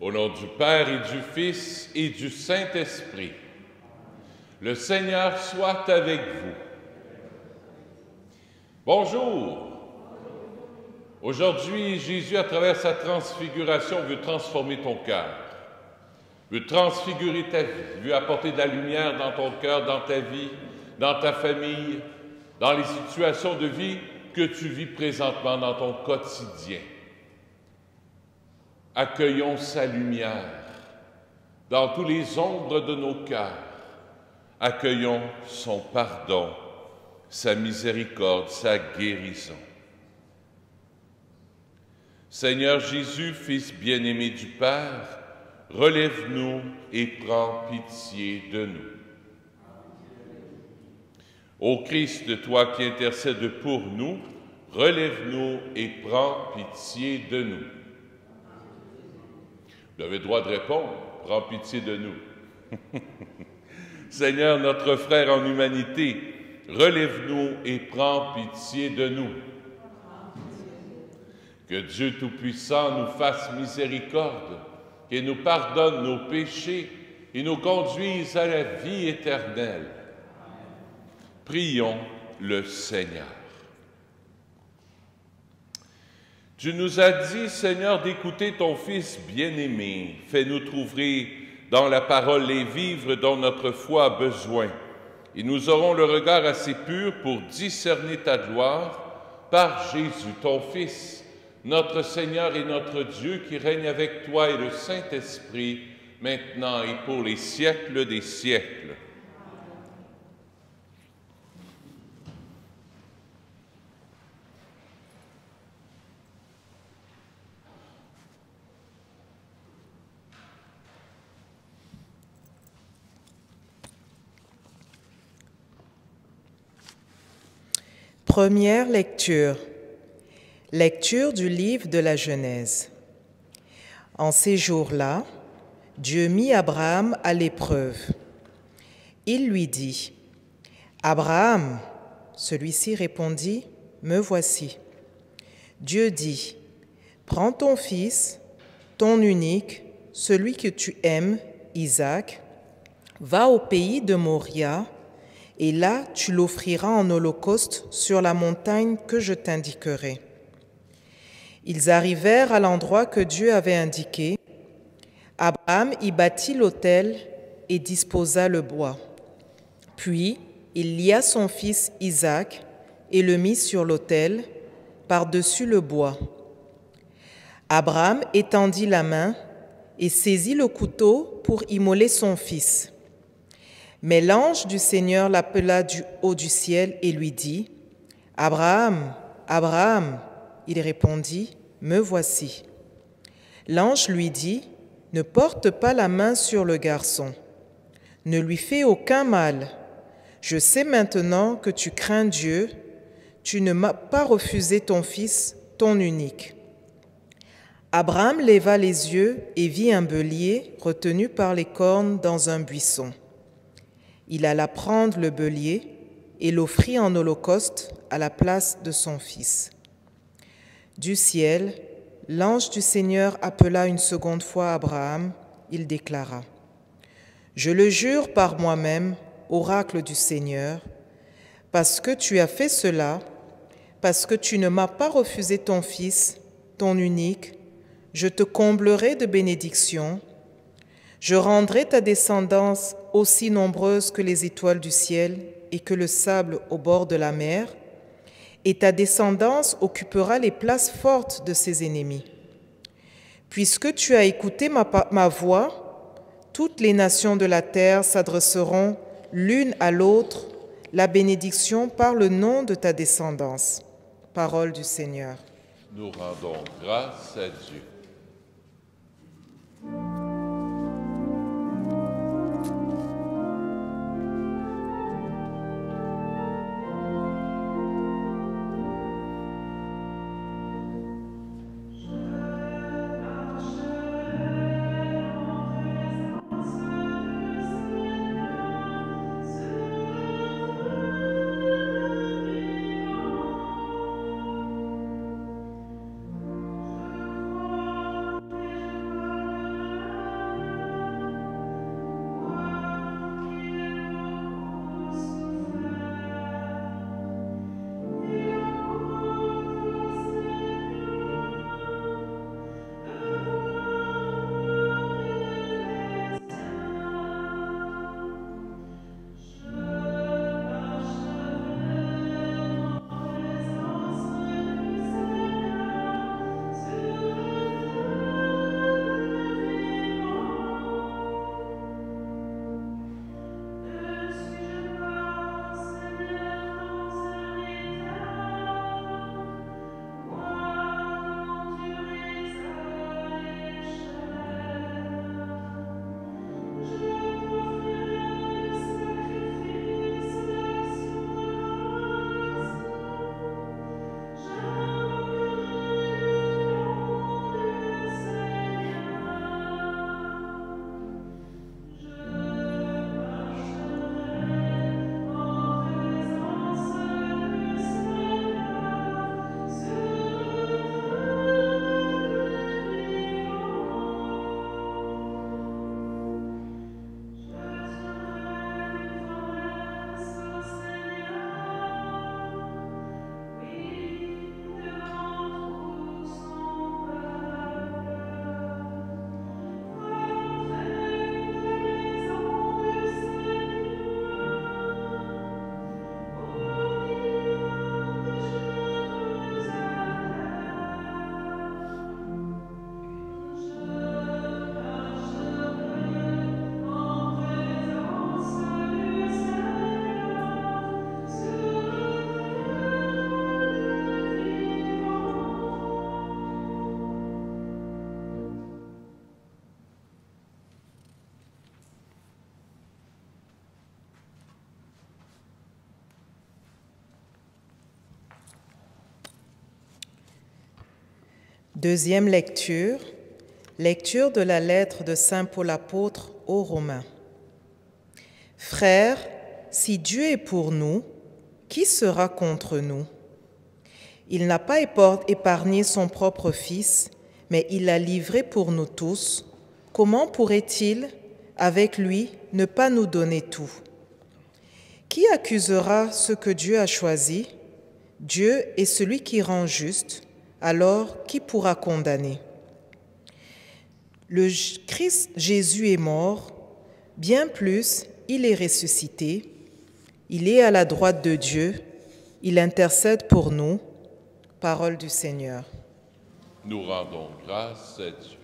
Au nom du Père et du Fils et du Saint-Esprit, le Seigneur soit avec vous. Bonjour. Aujourd'hui, Jésus, à travers sa transfiguration, veut transformer ton cœur, veut transfigurer ta vie, veut apporter de la lumière dans ton cœur, dans ta vie, dans ta famille, dans les situations de vie que tu vis présentement dans ton quotidien. Accueillons sa lumière dans tous les ombres de nos cœurs. Accueillons son pardon, sa miséricorde, sa guérison. Seigneur Jésus, Fils bien-aimé du Père, relève-nous et prends pitié de nous. Ô Christ, toi qui intercèdes pour nous, relève-nous et prends pitié de nous. Vous avez le droit de répondre, prends pitié de nous. Seigneur, notre frère en humanité, relève-nous et prends pitié de nous. Que Dieu Tout-Puissant nous fasse miséricorde et nous pardonne nos péchés et nous conduise à la vie éternelle. Prions le Seigneur. Tu nous as dit, Seigneur, d'écouter ton Fils bien-aimé. Fais-nous trouver dans la parole les vivres dont notre foi a besoin. Et nous aurons le regard assez pur pour discerner ta gloire par Jésus, ton Fils, notre Seigneur et notre Dieu, qui règne avec toi et le Saint-Esprit, maintenant et pour les siècles des siècles. Première lecture. Lecture du livre de la Genèse. En ces jours-là, Dieu mit Abraham à l'épreuve. Il lui dit, « Abraham !» Celui-ci répondit, « Me voici. » Dieu dit, « Prends ton fils, ton unique, celui que tu aimes, Isaac, va au pays de Moria, et là tu l'offriras en holocauste sur la montagne que je t'indiquerai. » Ils arrivèrent à l'endroit que Dieu avait indiqué. Abraham y bâtit l'autel et disposa le bois. Puis il lia son fils Isaac et le mit sur l'autel, par-dessus le bois. Abraham étendit la main et saisit le couteau pour immoler son fils. Mais l'ange du Seigneur l'appela du haut du ciel et lui dit, « Abraham, Abraham !» Il répondit, « Me voici. » L'ange lui dit, « Ne porte pas la main sur le garçon. Ne lui fais aucun mal. Je sais maintenant que tu crains Dieu. Tu ne m'as pas refusé ton fils, ton unique. » Abraham leva les yeux et vit un bélier retenu par les cornes dans un buisson. Il alla prendre le bélier et l'offrit en holocauste à la place de son fils. Du ciel, l'ange du Seigneur appela une seconde fois Abraham. Il déclara, « Je le jure par moi-même, oracle du Seigneur, parce que tu as fait cela, parce que tu ne m'as pas refusé ton fils, ton unique, je te comblerai de bénédictions. Je rendrai ta descendance aussi nombreuse que les étoiles du ciel et que le sable au bord de la mer, et ta descendance occupera les places fortes de ses ennemis. Puisque tu as écouté ma voix, toutes les nations de la terre s'adresseront l'une à l'autre la bénédiction par le nom de ta descendance. » Parole du Seigneur. Nous rendons grâce à Dieu. Deuxième lecture, lecture de la lettre de Saint Paul apôtre aux Romains. Frères, si Dieu est pour nous, qui sera contre nous? Il n'a pas épargné son propre Fils, mais il l'a livré pour nous tous. Comment pourrait-il, avec lui, ne pas nous donner tout? Qui accusera ce que Dieu a choisi? Dieu est celui qui rend juste, alors qui pourra condamner? Le Christ Jésus est mort, bien plus, il est ressuscité, il est à la droite de Dieu, il intercède pour nous. Parole du Seigneur. Nous rendons grâce à Dieu.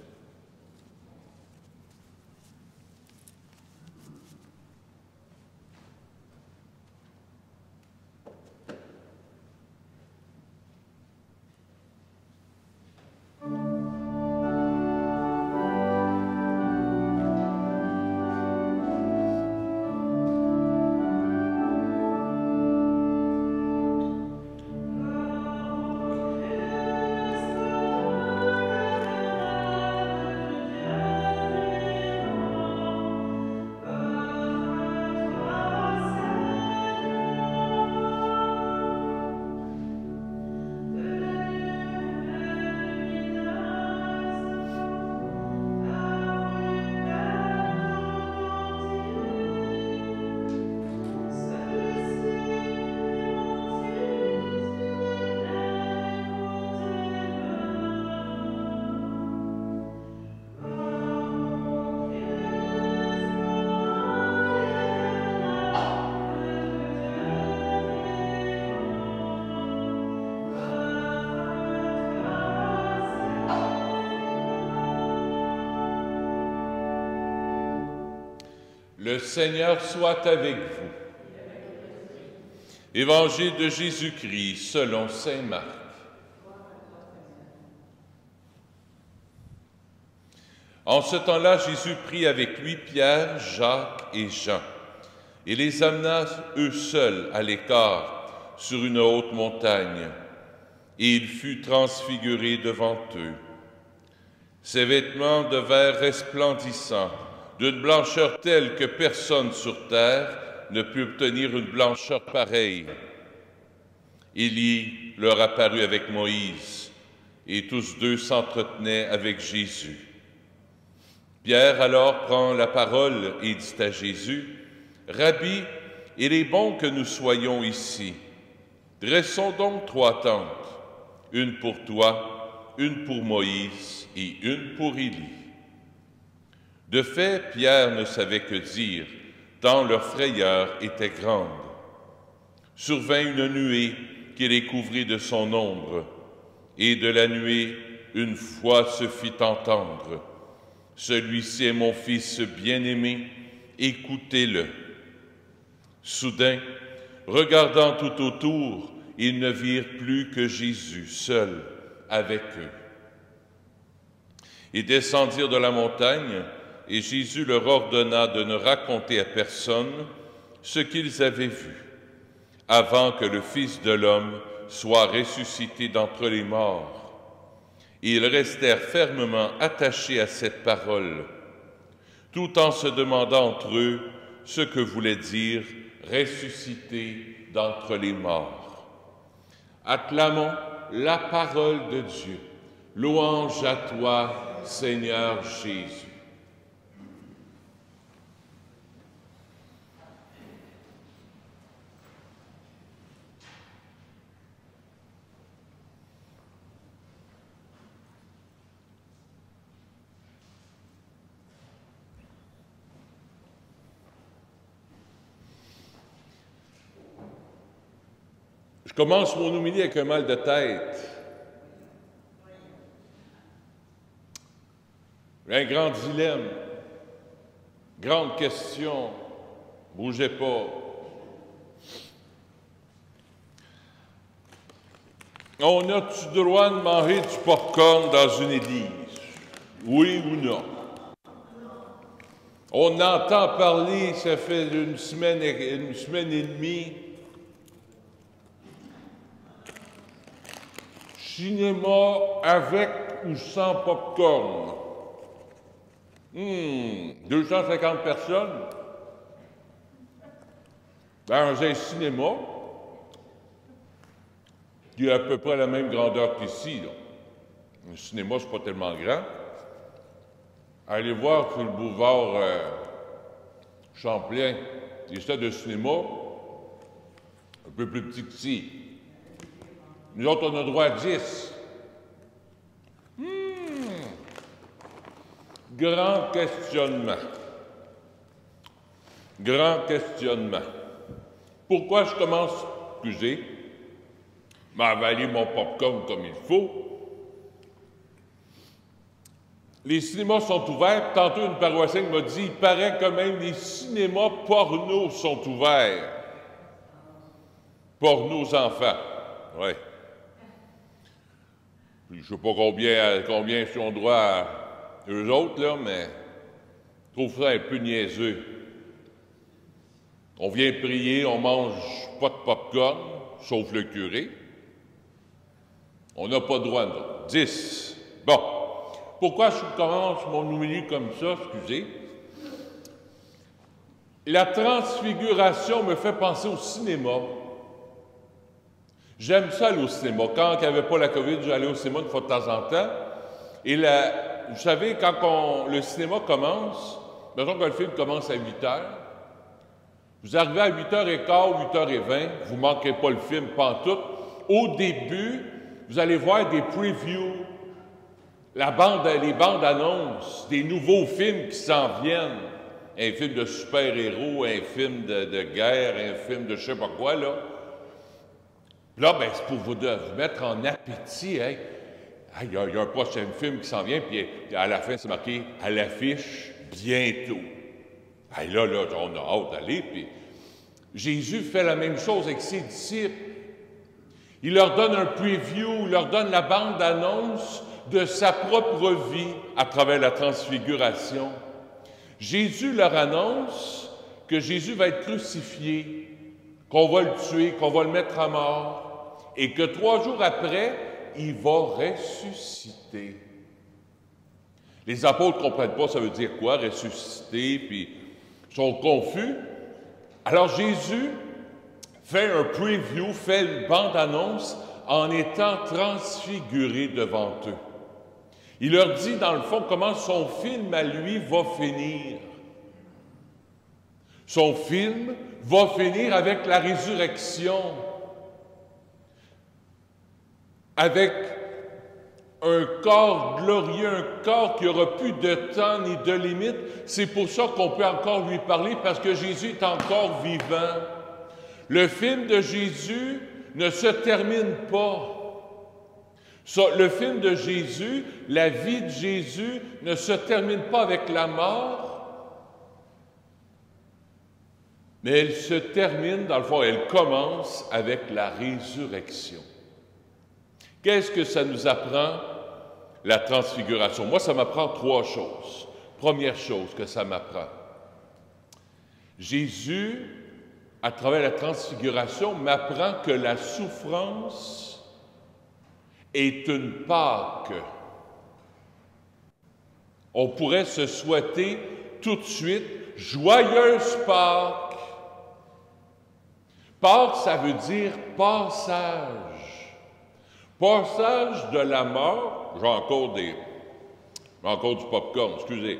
Le Seigneur soit avec vous. Évangile de Jésus-Christ selon saint Marc. En ce temps-là, Jésus prit avec lui Pierre, Jacques et Jean, et les amena eux seuls à l'écart sur une haute montagne, et il fut transfiguré devant eux. Ses vêtements devinrent resplendissants, d'une blancheur telle que personne sur terre ne peut obtenir une blancheur pareille. Élie leur apparut avec Moïse, et tous deux s'entretenaient avec Jésus. Pierre alors prend la parole et dit à Jésus, « Rabbi, il est bon que nous soyons ici. Dressons donc 3 tentes, une pour toi, une pour Moïse et une pour Élie. » De fait, Pierre ne savait que dire, tant leur frayeur était grande. Survint une nuée qui les couvrit de son ombre, et de la nuée, une voix se fit entendre. « Celui-ci est mon Fils bien-aimé, écoutez-le. » Soudain, regardant tout autour, ils ne virent plus que Jésus seul avec eux. Ils descendirent de la montagne, et Jésus leur ordonna de ne raconter à personne ce qu'ils avaient vu, avant que le Fils de l'homme soit ressuscité d'entre les morts. Et ils restèrent fermement attachés à cette parole, tout en se demandant entre eux ce que voulait dire « ressuscité d'entre les morts ». Acclamons la parole de Dieu. Louange à toi, Seigneur Jésus. Je commence mon homélie avec un mal de tête. Un grand dilemme, grande question, bougez pas. On a-tu droit de manger du popcorn dans une église? Oui ou non? On entend parler, ça fait une semaine et demie, Cinéma avec ou sans popcorn. 250 personnes. Dans un cinéma qui a à peu près la même grandeur qu'ici. Le cinéma, c'est pas tellement grand. Allez voir sur le boulevard Champlain, des stades de cinéma un peu plus petits qu'ici. Nous autres, on a droit à 10. Grand questionnement. Grand questionnement. Pourquoi je commence, excusez, à avaler mon popcorn comme il faut? Les cinémas sont ouverts. Tantôt, une paroissienne m'a dit, il paraît quand même les cinémas porno sont ouverts. Pour nos enfants. Oui. Je ne sais pas combien sont droit à eux autres, là, mais je trouve ça un peu niaiseux. On vient prier, on mange pas de popcorn, sauf le curé. On n'a pas de droit, nous. 10. Bon. Pourquoi je commence mon milieu comme ça, excusez? La transfiguration me fait penser au cinéma. J'aime ça aller au cinéma. Quand il n'y avait pas la COVID, j'allais au cinéma une fois de temps en temps. Et vous savez, quand le cinéma commence, mettons que le film commence à 8 heures, vous arrivez à 8h15, 8h20, vous ne manquerez pas le film pantoute. Au début, vous allez voir des previews, les bandes annonces, des nouveaux films qui s'en viennent. Un film de super-héros, un film de guerre, un film de je sais pas quoi, là. Là, ben, c'est pour vous mettre en appétit. Hein? Il y a un prochain film qui s'en vient, puis à la fin, c'est marqué « à l'affiche bientôt ». Là, on a hâte d'aller. Puis Jésus fait la même chose avec ses disciples. Il leur donne un preview, il leur donne la bande-annonce de sa propre vie à travers la transfiguration. Jésus leur annonce que Jésus va être crucifié, qu'on va le tuer, qu'on va le mettre à mort, et que 3 jours après, il va ressusciter. Les apôtres ne comprennent pas ça veut dire quoi, ressusciter, puis ils sont confus. Alors Jésus fait un preview, fait une bande-annonce en étant transfiguré devant eux. Il leur dit, dans le fond, comment son film à lui va finir. Son film va finir avec la résurrection, avec un corps glorieux, un corps qui n'aura plus de temps ni de limite. C'est pour ça qu'on peut encore lui parler, parce que Jésus est encore vivant. Le film de Jésus ne se termine pas. Le film de Jésus, la vie de Jésus, ne se termine pas avec la mort, mais elle se termine, dans le fond, elle commence avec la résurrection. Qu'est-ce que ça nous apprend, la transfiguration? Moi, ça m'apprend 3 choses. Première chose que ça m'apprend. Jésus, à travers la transfiguration, m'apprend que la souffrance est une Pâque. On pourrait se souhaiter tout de suite « Joyeuse Pâques ». Pâques, ça veut dire passage. Passage de la mort, j'ai encore du popcorn, excusez.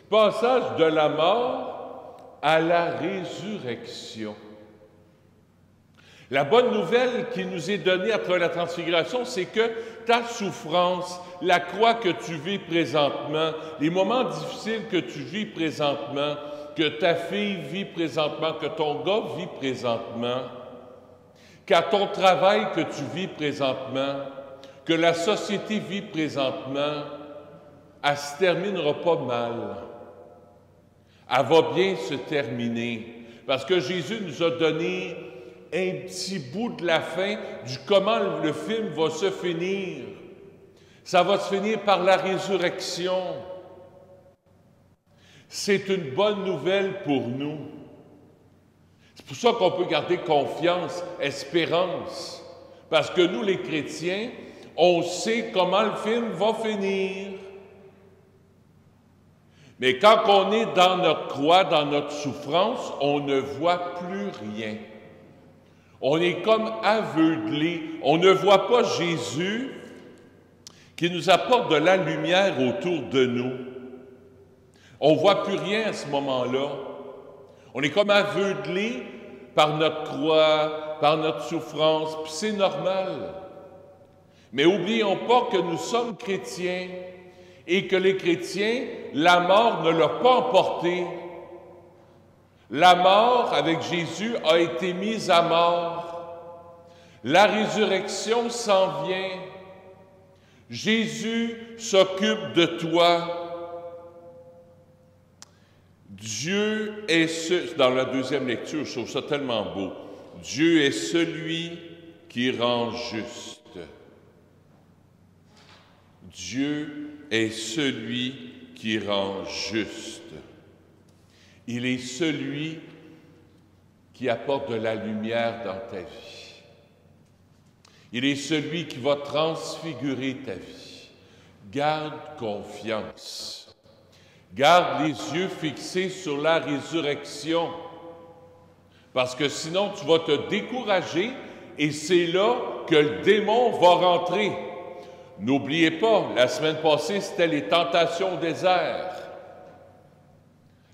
Passage de la mort à la résurrection. La bonne nouvelle qui nous est donnée après la transfiguration, c'est que ta souffrance, la croix que tu vis présentement, les moments difficiles que tu vis présentement, que ta fille vit présentement, que ton gars vit présentement, qu'à ton travail que tu vis présentement, que la société vit présentement, elle ne se terminera pas mal. Elle va bien se terminer. Parce que Jésus nous a donné un petit bout de la fin du comment le film va se finir. Ça va se finir par la résurrection. C'est une bonne nouvelle pour nous. C'est pour ça qu'on peut garder confiance, espérance. Parce que nous, les chrétiens, On sait comment le film va finir. Mais quand on est dans notre croix, dans notre souffrance, on ne voit plus rien. On est comme aveuglé. On ne voit pas Jésus qui nous apporte de la lumière autour de nous. On ne voit plus rien à ce moment-là. On est comme aveuglé par notre croix, par notre souffrance, puis c'est normal. Mais n'oublions pas que nous sommes chrétiens et que les chrétiens, la mort ne l'a pas emporté. La mort avec Jésus a été mise à mort. La résurrection s'en vient. Jésus s'occupe de toi. Dieu est dans la deuxième lecture, je trouve ça tellement beau. Dieu est celui qui rend juste. Dieu est celui qui rend juste. Il est celui qui apporte de la lumière dans ta vie. Il est celui qui va transfigurer ta vie. Garde confiance. Garde les yeux fixés sur la résurrection. Parce que sinon, tu vas te décourager et c'est là que le démon va rentrer. N'oubliez pas, la semaine passée, c'était les tentations au désert.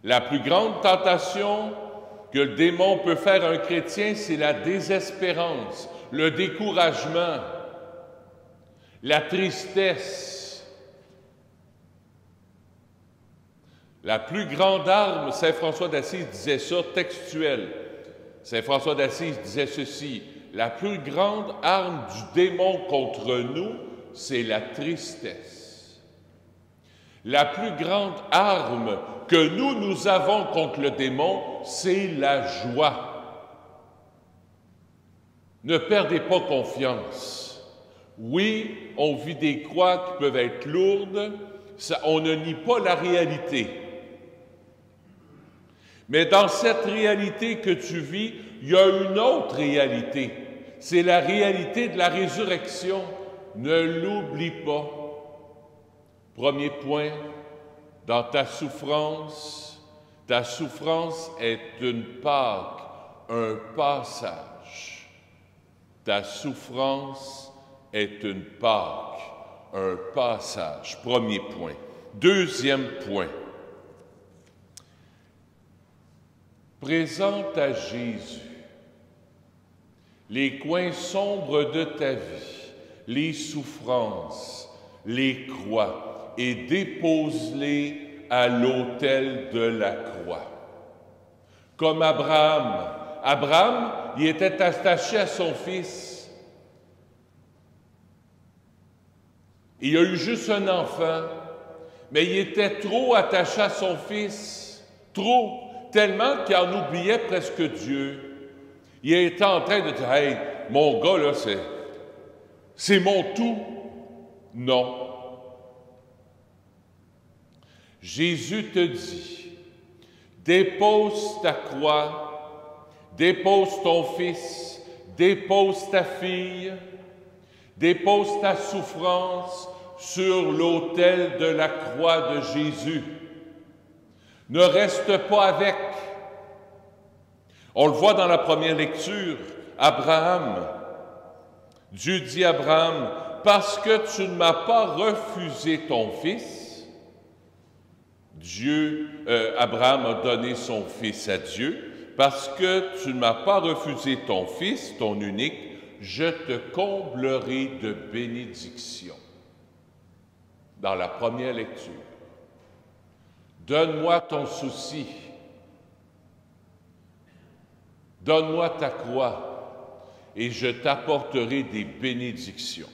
La plus grande tentation que le démon peut faire à un chrétien, c'est la désespérance, le découragement, la tristesse. La plus grande arme, Saint François d'Assise disait ça, textuel. Saint François d'Assise disait ceci, la plus grande arme du démon contre nous, c'est la tristesse. La plus grande arme que nous avons contre le démon, c'est la joie. Ne perdez pas confiance. Oui, on vit des croix qui peuvent être lourdes, on ne nie pas la réalité. Mais dans cette réalité que tu vis, il y a une autre réalité. C'est la réalité de la résurrection. Ne l'oublie pas. Premier point, dans ta souffrance est une Pâque, un passage. Ta souffrance est une Pâque, un passage. Premier point. Deuxième point. Présente à Jésus les coins sombres de ta vie, les souffrances, les croix, et dépose-les à l'autel de la croix. Comme Abraham. Abraham, il était attaché à son fils. Il a eu juste un enfant, mais il était trop attaché à son fils, trop, tellement qu'il en oubliait presque Dieu. Il était en train de dire, « Hey, mon gars, là, c'est mon tout. » Non. Jésus te dit, dépose ta croix, dépose ton fils, dépose ta fille, dépose ta souffrance sur l'autel de la croix de Jésus. Ne reste pas avec. On le voit dans la première lecture, Abraham. Dieu dit à Abraham, parce que tu ne m'as pas refusé ton fils, Abraham a donné son fils à Dieu, parce que tu ne m'as pas refusé ton fils, ton unique, je te comblerai de bénédictions. Dans la première lecture. Donne-moi ton souci. Donne-moi ta croix et je t'apporterai des bénédictions.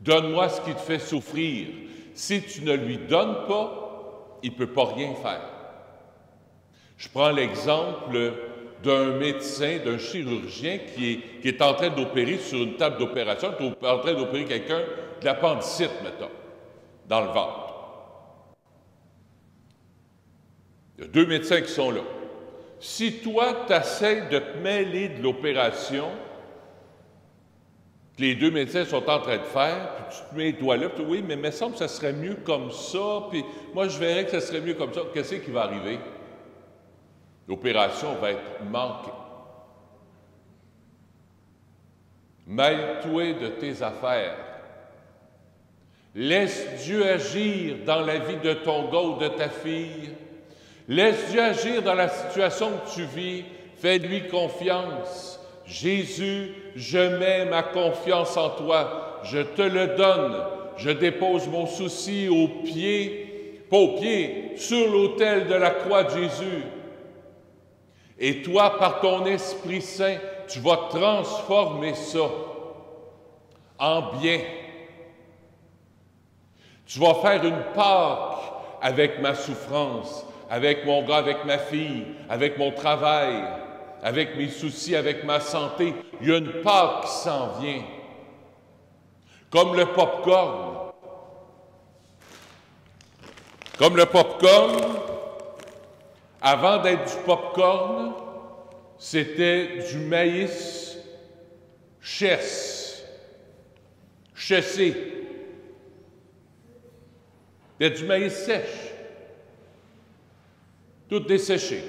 Donne-moi ce qui te fait souffrir. Si tu ne lui donnes pas, il ne peut pas rien faire. Je prends l'exemple d'un médecin, d'un chirurgien qui est en train d'opérer sur une table d'opération, qui est en train d'opérer quelqu'un de l'appendicite, mettons, dans le ventre. Il y a deux médecins qui sont là. Si toi, tu essaies de te mêler de l'opération, que les deux médecins sont en train de faire, puis tu te mets les doigts là, puis oui, mais il me semble que ça serait mieux comme ça, puis moi je verrais que ça serait mieux comme ça. Qu'est-ce qui va arriver? L'opération va être manquée. Mêle-toi de tes affaires. Laisse Dieu agir dans la vie de ton gars ou de ta fille. Laisse Dieu agir dans la situation que tu vis. Fais-lui confiance. Jésus, je mets ma confiance en toi. Je te le donne. Je dépose mon souci aux pieds, pas aux pieds, sur l'autel de la croix de Jésus. Et toi, par ton Esprit Saint, tu vas transformer ça en bien. Tu vas faire une Pâque avec ma souffrance, avec mon gars, avec ma fille, avec mon travail, avec mes soucis, avec ma santé. Il y a une Pâque qui s'en vient. Comme le pop-corn. Comme le pop-corn, avant d'être du pop-corn, c'était du maïs chessé. C'était du maïs sèche. Tout desséché.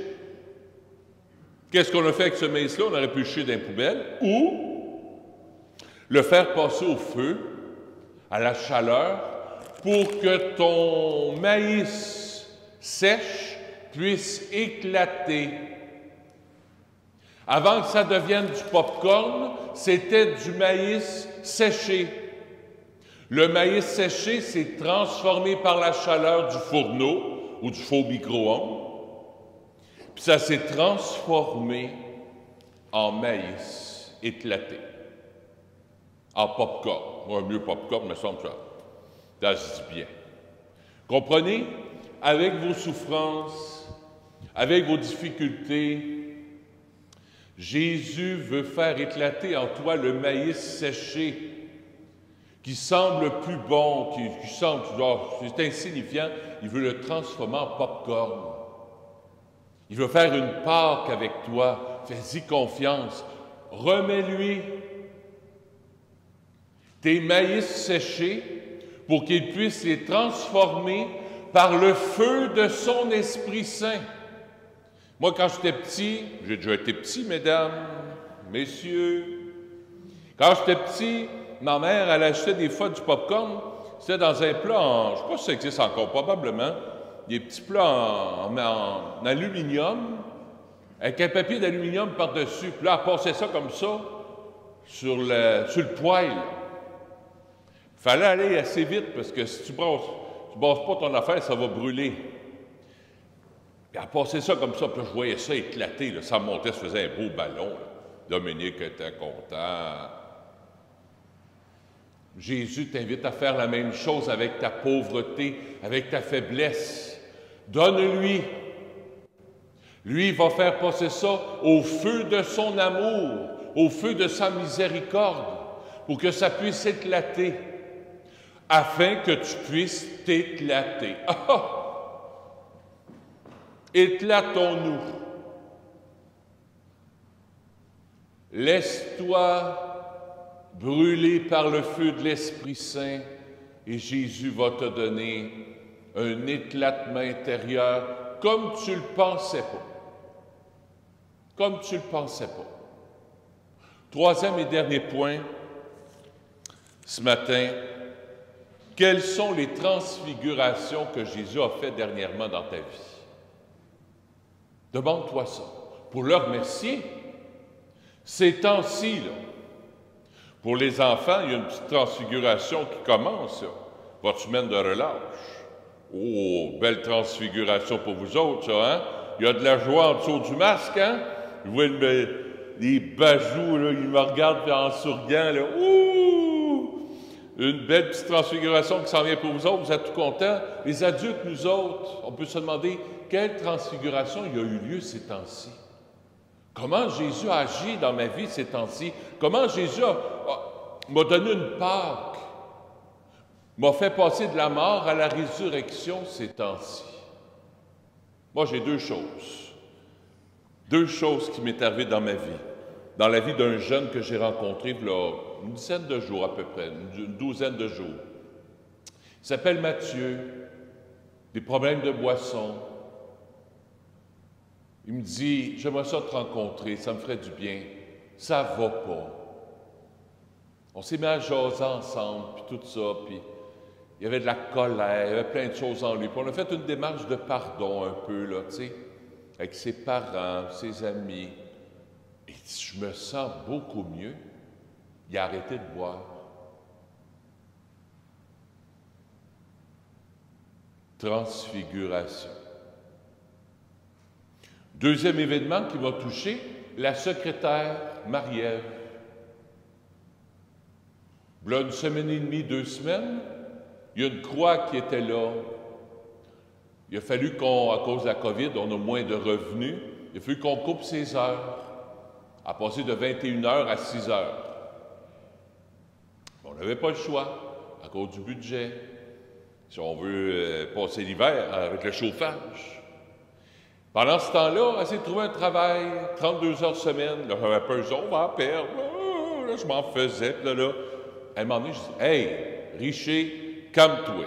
Qu'est-ce qu'on a fait avec ce maïs-là? On aurait pu le jeter dans les poubelles ou le faire passer au feu, à la chaleur, pour que ton maïs sèche puisse éclater. Avant que ça devienne du pop-corn, c'était du maïs séché. Le maïs séché s'est transformé par la chaleur du fourneau ou du faux micro-ondes. Puis ça s'est transformé en maïs éclaté, en pop-corn. Moi, mieux pop-corn, me semble ça se dit bien. Comprenez? Avec vos souffrances, avec vos difficultés, Jésus veut faire éclater en toi le maïs séché qui semble plus bon, qui semble, c'est insignifiant. Il veut le transformer en pop-corn. Il veut faire une Pâque avec toi. Fais-y confiance. Remets-lui tes maïs séchés pour qu'il puisse les transformer par le feu de son Esprit Saint. Moi, quand j'étais petit, j'ai déjà été petit, mesdames, messieurs, quand j'étais petit, ma mère, elle achetait des fois du pop-corn, c'était dans un plat en, je ne sais pas si ça existe encore, probablement, des petits plats en aluminium, avec un papier d'aluminium par-dessus. Puis là, elle passait ça comme ça sur le poêle. Il fallait aller assez vite, parce que si tu brasses pas ton affaire, ça va brûler. Puis elle passait ça comme ça, puis là, je voyais ça éclater, là, ça montait, ça faisait un beau ballon. Là. Dominique était content. Jésus t'invite à faire la même chose avec ta pauvreté, avec ta faiblesse. Donne-lui. Lui, il va faire passer ça au feu de son amour, au feu de sa miséricorde, pour que ça puisse éclater, afin que tu puisses t'éclater. Éclatons-nous. Laisse-toi brûler par le feu de l'Esprit Saint et Jésus va te donner un éclatement intérieur comme tu le pensais pas. Comme tu le pensais pas. Troisième et dernier point, ce matin, quelles sont les transfigurations que Jésus a faites dernièrement dans ta vie? Demande-toi ça. Pour le remercier, ces temps-ci, là, pour les enfants, il y a une petite transfiguration qui commence, là, votre semaine de relâche. Oh, belle transfiguration pour vous autres, ça, hein? Il y a de la joie en dessous du masque, hein? Vous voyez les bajoux, là, ils me regardent en souriant, là. Ouh! Une belle petite transfiguration qui s'en vient pour vous autres, vous êtes tout contents. Les adultes, nous autres, on peut se demander quelle transfiguration il y a eu lieu ces temps-ci. Comment Jésus a agi dans ma vie ces temps-ci? Comment Jésus m'a donné une Pâque, m'a fait passer de la mort à la résurrection ces temps-ci? Moi, j'ai deux choses. Deux choses qui m'est arrivées dans ma vie. dans la vie d'un jeune que j'ai rencontré il y a une dizaine de jours à peu près, une douzaine de jours. Il s'appelle Mathieu, des problèmes de boisson. Il me dit, j'aimerais ça te rencontrer, ça me ferait du bien. Ça va pas. On s'est mis à jaser ensemble, puis tout ça, puis il y avait de la colère, il y avait plein de choses en lui. Puis on a fait une démarche de pardon un peu, là, tu sais, avec ses parents, ses amis. Et je me sens beaucoup mieux. Il a arrêté de boire. Transfiguration. Deuxième événement qui m'a touché, la secrétaire Marie-Ève. Là, une semaine et demie, 2 semaines, il y a une croix qui était là. Il a fallu à cause de la COVID, on a moins de revenus. Il a fallu qu'on coupe ses heures, à passer de 21 heures à 6 heures. On n'avait pas le choix, à cause du budget, si on veut passer l'hiver avec le chauffage. Pendant ce temps-là, elle s'est trouvé un travail, 32 heures semaine. Là, j'avais peur, on va en perdre. Là, je m'en faisais. Puis là, à un moment donné, je dis, « Hey, Richer, calme-toi.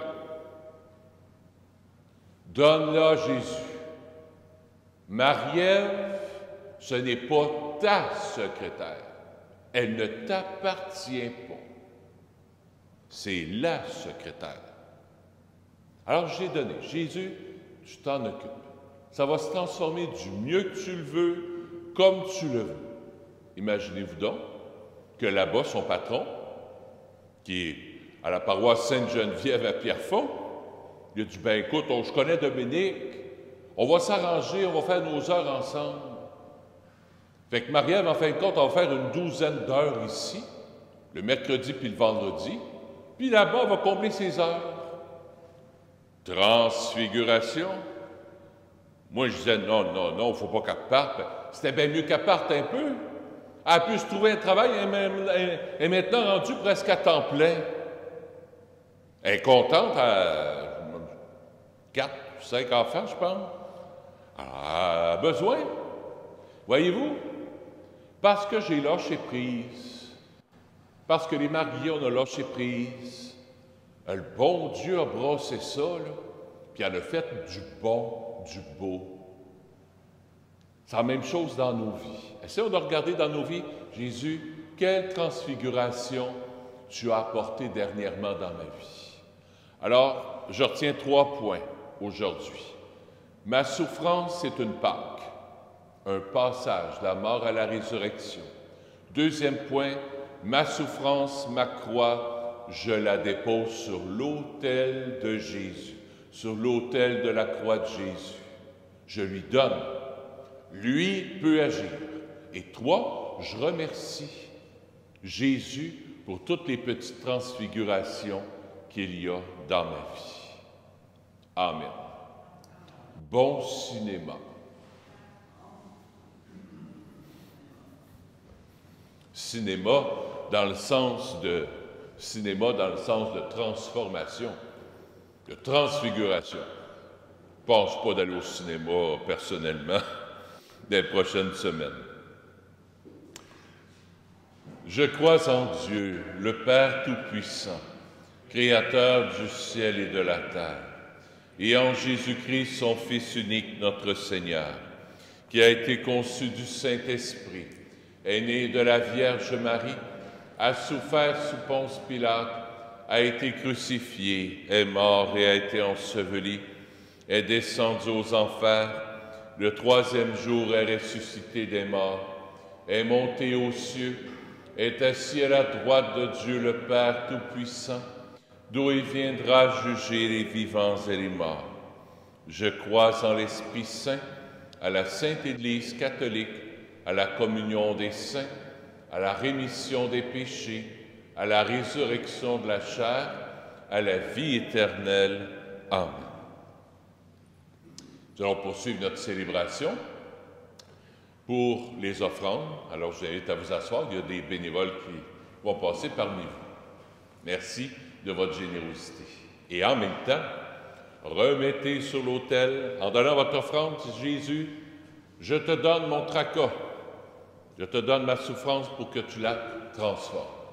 Donne-la à Jésus. Marie-Ève, ce n'est pas ta secrétaire. Elle ne t'appartient pas. C'est la secrétaire. » Alors, je l'ai donné. Jésus, tu t'en occupes. Ça va se transformer du mieux que tu le veux, comme tu le veux. Imaginez-vous donc que là-bas, son patron, qui est à la paroisse Sainte-Geneviève à Pierrefonds, il a dit, « Ben écoute, je connais Dominique, on va s'arranger, on va faire nos heures ensemble. » Fait que Marie-Ève, en fin de compte, on va faire une 12aine d'heures ici, le mercredi puis le vendredi, puis là-bas, on va combler ses heures. Transfiguration. Moi, je disais, non, il ne faut pas qu'elle parte. C'était bien mieux qu'elle parte un peu. Elle a pu se trouver un travail, elle est maintenant rendue presque à temps plein. Elle est contente, elle a 4 ou 5 enfants, je pense. Elle a besoin. Voyez-vous? Parce que j'ai lâché prise. Parce que les mariés, on a lâché prise. Le bon Dieu a brossé ça, là, puis elle a fait du bon, du beau. C'est la même chose dans nos vies. Essayons de regarder dans nos vies, Jésus, quelle transfiguration tu as apportée dernièrement dans ma vie. Alors, je retiens 3 points aujourd'hui. Ma souffrance, c'est une Pâque, un passage de la mort à la résurrection. 2e point, ma souffrance, ma croix, je la dépose sur l'autel de Jésus, sur l'autel de la croix de Jésus. Je lui donne. Lui peut agir. Et 3, je remercie Jésus pour toutes les petites transfigurations qu'il y a dans ma vie. Amen. Bon cinéma. Cinéma dans le sens de transformation, de transfiguration. Je ne pense pas d'aller au cinéma personnellement des prochaines semaines. Je crois en Dieu, le Père Tout-Puissant, Créateur du ciel et de la terre, et en Jésus-Christ, son Fils unique, notre Seigneur, qui a été conçu du Saint-Esprit, est né de la Vierge Marie, a souffert sous Ponce Pilate, a été crucifié, est mort et a été enseveli, est descendu aux enfers, le 3e jour est ressuscité des morts, est monté aux cieux, est assis à la droite de Dieu le Père Tout-Puissant, d'où il viendra juger les vivants et les morts. Je crois en l'Esprit Saint, à la Sainte Église catholique, à la communion des saints, à la rémission des péchés, à la résurrection de la chair, à la vie éternelle. Amen. Nous allons poursuivre notre célébration pour les offrandes. Alors, je vous invite à vous asseoir. Il y a des bénévoles qui vont passer parmi vous. Merci de votre générosité. Et en même temps, remettez sur l'autel, en donnant votre offrande, Jésus, je te donne mon tracas. Je te donne ma souffrance pour que tu la transformes.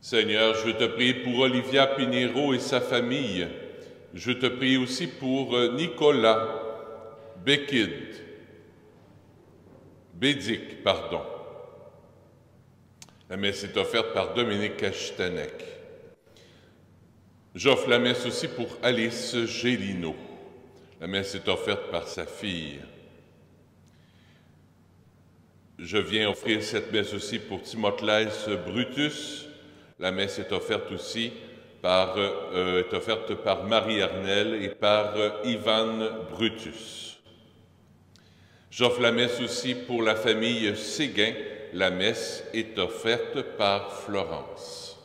Seigneur, je te prie pour Olivia Pinheiro et sa famille. Je te prie aussi pour Nicolas Bédic. La messe est offerte par Dominique Castanek. J'offre la messe aussi pour Alice Gélino. La messe est offerte par sa fille. Je viens offrir cette messe aussi pour Timothée Brutus. La messe est offerte aussi par Marie-Arnelle et par Ivan Brutus. J'offre la messe aussi pour la famille Séguin. La messe est offerte par Florence.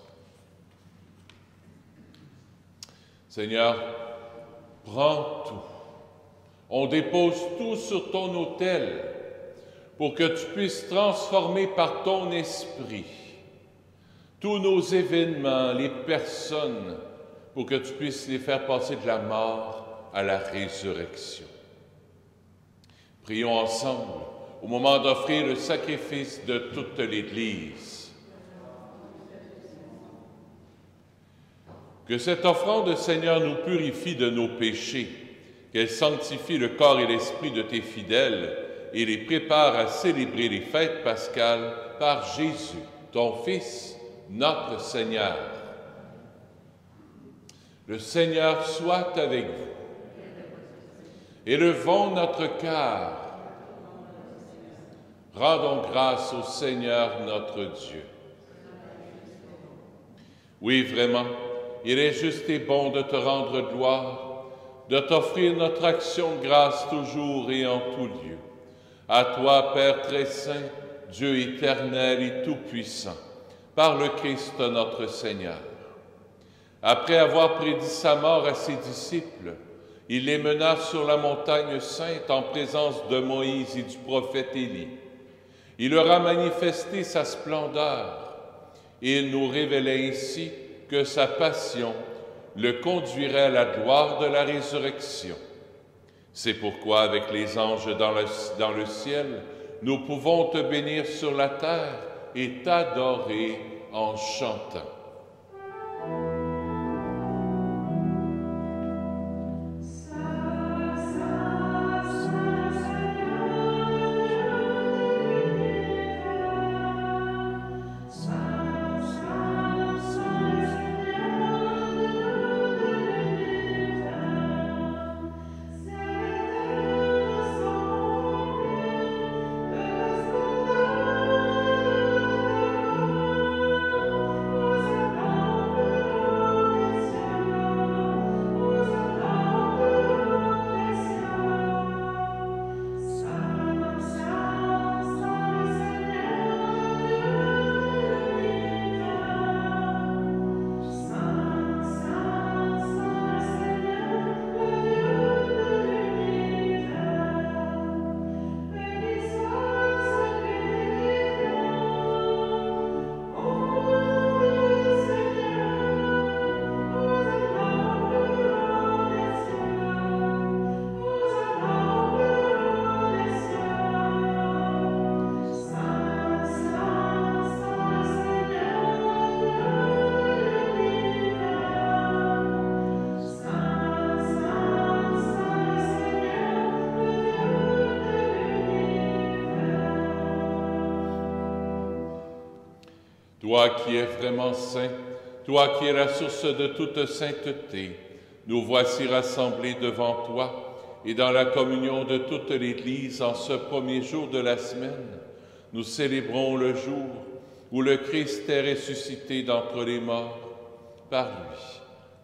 Seigneur, prends tout. On dépose tout sur ton autel pour que tu puisses transformer par ton esprit tous nos événements, les personnes, pour que tu puisses les faire passer de la mort à la résurrection. Prions ensemble au moment d'offrir le sacrifice de toute l'Église. Que cette offrande, Seigneur, nous purifie de nos péchés, qu'elle sanctifie le corps et l'esprit de tes fidèles et les prépare à célébrer les fêtes pascales par Jésus, ton Fils, notre Seigneur. Le Seigneur soit avec vous. Élevons notre cœur. Rendons grâce au Seigneur notre Dieu. Oui, vraiment, il est juste et bon de te rendre gloire, de t'offrir notre action de grâce toujours et en tout lieu. À toi, Père très saint, Dieu éternel et tout-puissant, par le Christ notre Seigneur. Après avoir prédit sa mort à ses disciples, il les mena sur la montagne sainte en présence de Moïse et du prophète Élie. Il leur a manifesté sa splendeur et il nous révélait ainsi que sa passion le conduirait à la gloire de la résurrection. C'est pourquoi, avec les anges dans le ciel, nous pouvons te bénir sur la terre et t'adorer en chantant. Saint, Saint, Toi qui es vraiment saint, toi qui es la source de toute sainteté, nous voici rassemblés devant toi et dans la communion de toute l'Église en ce premier jour de la semaine. Nous célébrons le jour où le Christ est ressuscité d'entre les morts. Par lui,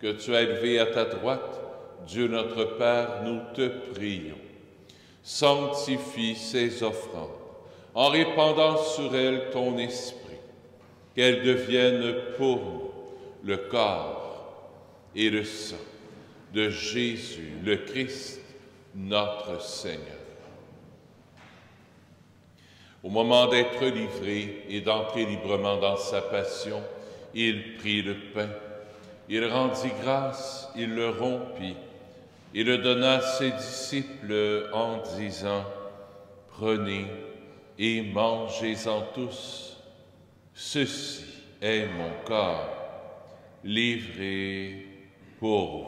que tu as élevé à ta droite, Dieu notre Père, nous te prions. Sanctifie ces offrandes en répandant sur elles ton esprit, qu'elles deviennent pour nous le corps et le sang de Jésus, le Christ, notre Seigneur. Au moment d'être livré et d'entrer librement dans sa passion, il prit le pain, il rendit grâce, il le rompit, et le donna à ses disciples en disant, « Prenez et mangez-en tous, ceci est mon corps, livré pour vous. »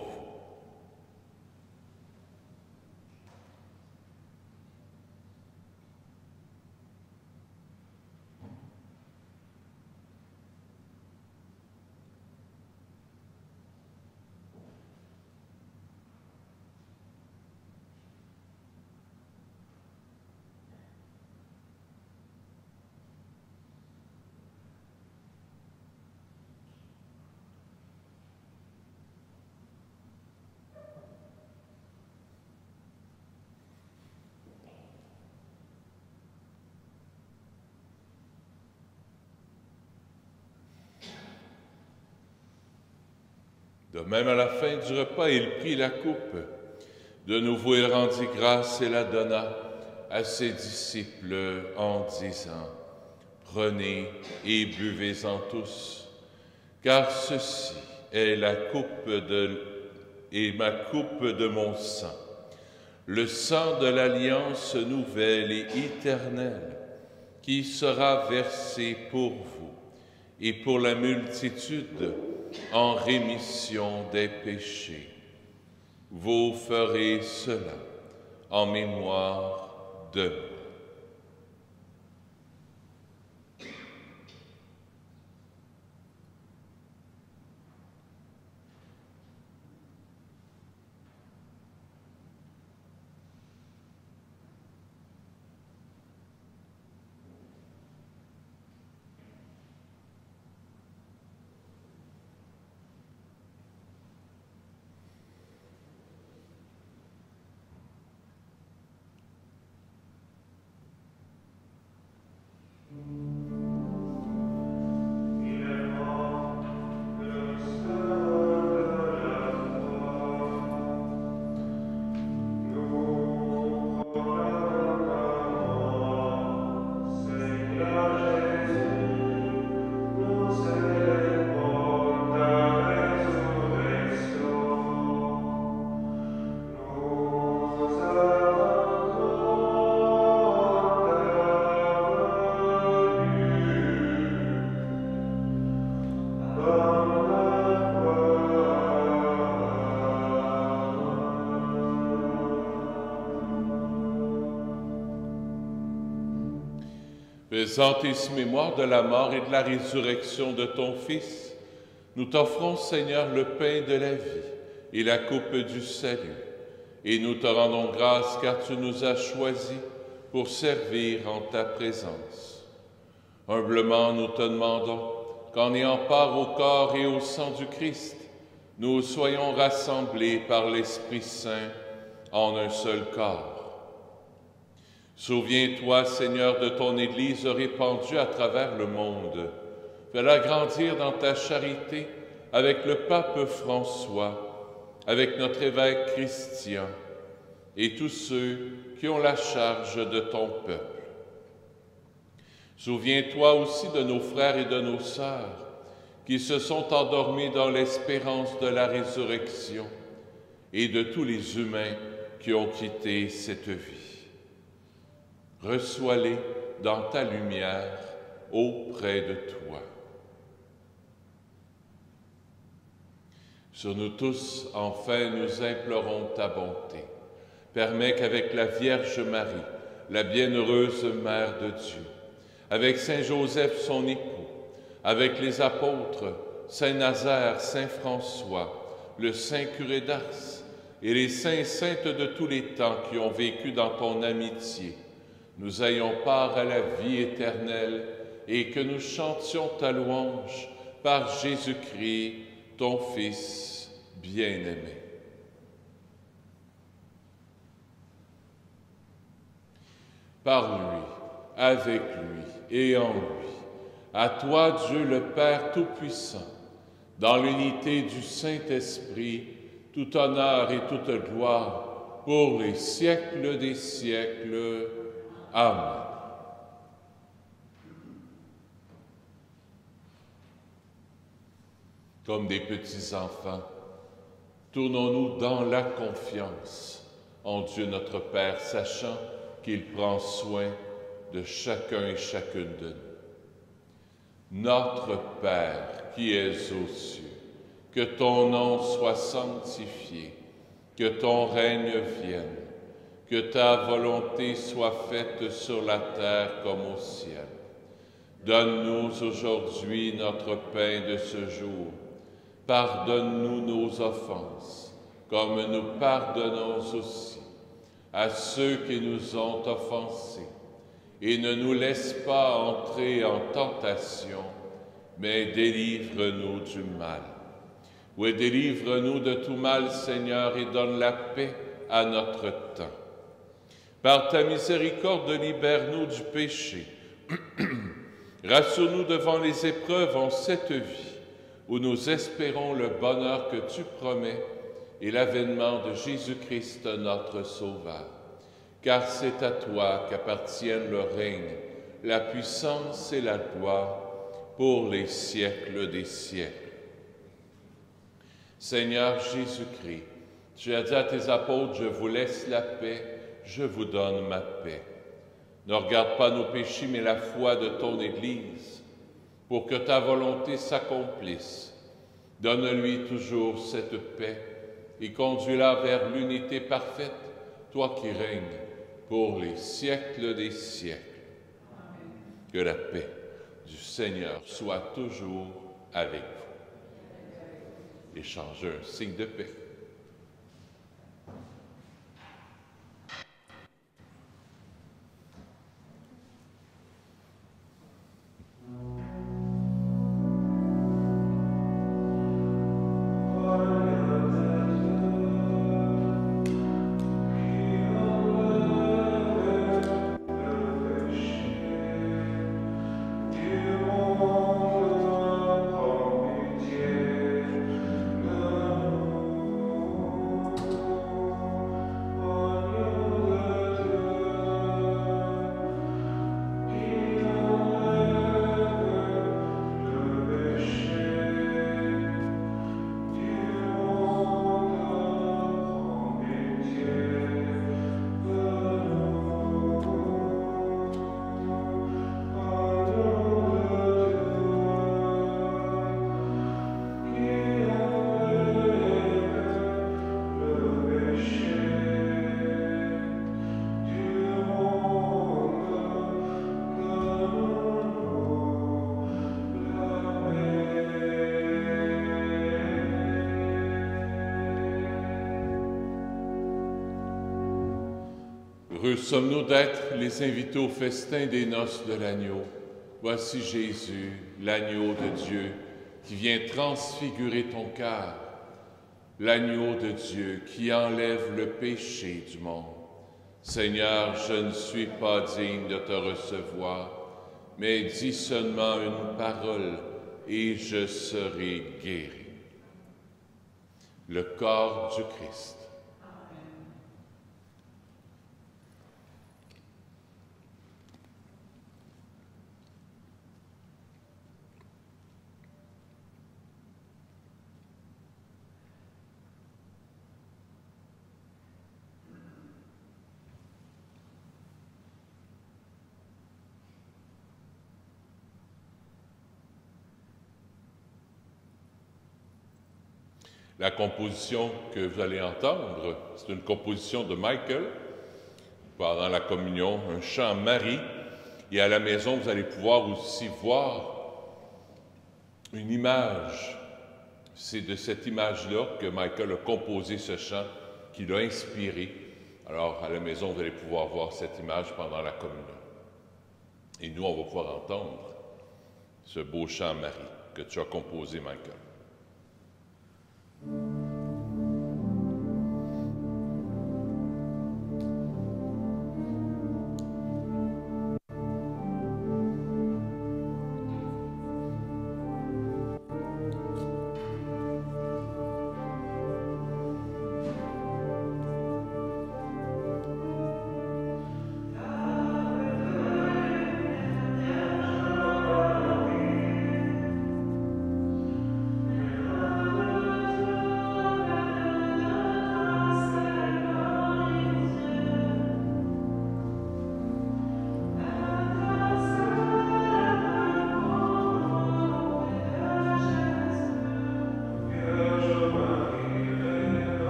De même, à la fin du repas, il prit la coupe. De nouveau, il rendit grâce et la donna à ses disciples en disant, « Prenez et buvez-en tous, car ceci est ma coupe de mon sang, le sang de l'alliance nouvelle et éternelle, qui sera versé pour vous et pour la multitude en rémission des péchés. Vous ferez cela en mémoire de moi. » Faisant ici mémoire de la mort et de la résurrection de ton Fils, nous t'offrons, Seigneur, le pain de la vie et la coupe du salut. Et nous te rendons grâce car tu nous as choisis pour servir en ta présence. Humblement, nous te demandons qu'en ayant part au corps et au sang du Christ, nous soyons rassemblés par l'Esprit Saint en un seul corps. Souviens-toi, Seigneur, de ton Église répandue à travers le monde. Fais-la grandir dans ta charité avec le pape François, avec notre évêque Christian et tous ceux qui ont la charge de ton peuple. Souviens-toi aussi de nos frères et de nos sœurs qui se sont endormis dans l'espérance de la résurrection et de tous les humains qui ont quitté cette vie. Reçois-les dans ta lumière auprès de toi. Sur nous tous, enfin, nous implorons ta bonté. Permets qu'avec la Vierge Marie, la bienheureuse Mère de Dieu, avec Saint Joseph son époux, avec les apôtres, Saint Nazaire, Saint François, le Saint curé d'Ars et les saints saintes de tous les temps qui ont vécu dans ton amitié, nous ayons part à la vie éternelle et que nous chantions ta louange par Jésus-Christ, ton Fils bien-aimé. Par lui, avec lui et en lui, à toi Dieu le Père Tout-Puissant, dans l'unité du Saint-Esprit, tout honneur et toute gloire pour les siècles des siècles. Amen. Comme des petits enfants, tournons-nous dans la confiance en Dieu notre Père, sachant qu'il prend soin de chacun et chacune de nous. Notre Père qui es aux cieux, que ton nom soit sanctifié, que ton règne vienne, que ta volonté soit faite sur la terre comme au ciel. Donne-nous aujourd'hui notre pain de ce jour. Pardonne-nous nos offenses, comme nous pardonnons aussi à ceux qui nous ont offensés. Et ne nous laisse pas entrer en tentation, mais délivre-nous du mal. Oui, délivre-nous de tout mal, Seigneur, et donne la paix à notre temps. Par ta miséricorde, libère-nous du péché. Rassure-nous devant les épreuves en cette vie, où nous espérons le bonheur que tu promets et l'avènement de Jésus-Christ, notre Sauveur. Car c'est à toi qu'appartiennent le règne, la puissance et la gloire pour les siècles des siècles. Seigneur Jésus-Christ, tu as dit à tes apôtres, je vous laisse la paix, je vous donne ma paix. Ne regarde pas nos péchés, mais la foi de ton Église, pour que ta volonté s'accomplisse. Donne-lui toujours cette paix et conduis-la vers l'unité parfaite, toi qui règnes pour les siècles des siècles. Amen. Que la paix du Seigneur soit toujours avec vous. Échangez un signe de paix. Heureux sommes-nous d'être les invités au festin des noces de l'agneau. Voici Jésus, l'agneau de Dieu, qui vient transfigurer ton cœur, l'agneau de Dieu qui enlève le péché du monde. Seigneur, je ne suis pas digne de te recevoir, mais dis seulement une parole et je serai guéri. Le corps du Christ. La composition que vous allez entendre, c'est une composition de Michael pendant la communion, un chant Marie. Et à la maison, vous allez pouvoir aussi voir une image. C'est de cette image-là que Michael a composé ce chant, qui l'a inspiré. Alors, à la maison, vous allez pouvoir voir cette image pendant la communion. Et nous, on va pouvoir entendre ce beau chant, Marie, que tu as composé, Michael.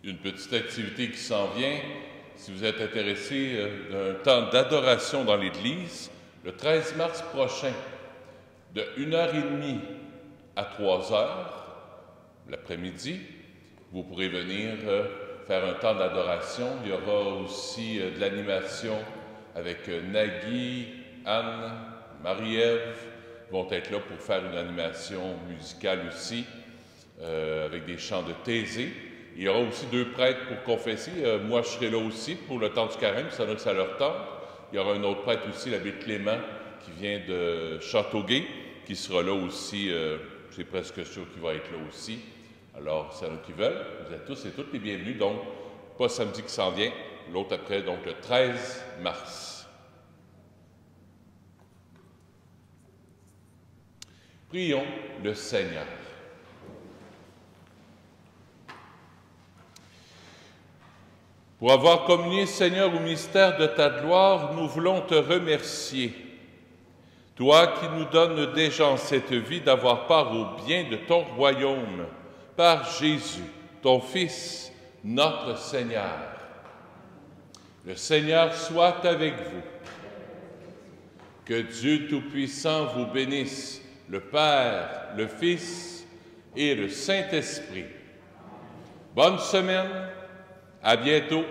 Une petite activité qui s'en vient, si vous êtes intéressé d'un temps d'adoration dans l'Église, le 13 mars prochain, de 1h30 à 3h, l'après-midi, vous pourrez venir faire un temps d'adoration. Il y aura aussi de l'animation avec Nagui, Anne, Marie-Ève vont être là pour faire une animation musicale aussi, avec des chants de Thésée. Il y aura aussi 2 prêtres pour confesser. Moi, je serai là aussi pour le temps du carême, ça leur tente. Il y aura un autre prêtre aussi, l'abbé Clément, qui vient de Châteauguay, qui sera là aussi. C'est presque sûr qu'il va être là aussi. Alors, c'est eux qui veulent. Vous êtes tous et toutes les bienvenus. Donc, pas samedi qui s'en vient, l'autre après, donc le 13 mars. Prions le Seigneur. Pour avoir communié, Seigneur, au mystère de ta gloire, nous voulons te remercier. Toi qui nous donnes déjà en cette vie d'avoir part au bien de ton royaume, par Jésus, ton Fils, notre Seigneur. Le Seigneur soit avec vous. Que Dieu Tout-Puissant vous bénisse, le Père, le Fils et le Saint-Esprit. Bonne semaine, à bientôt.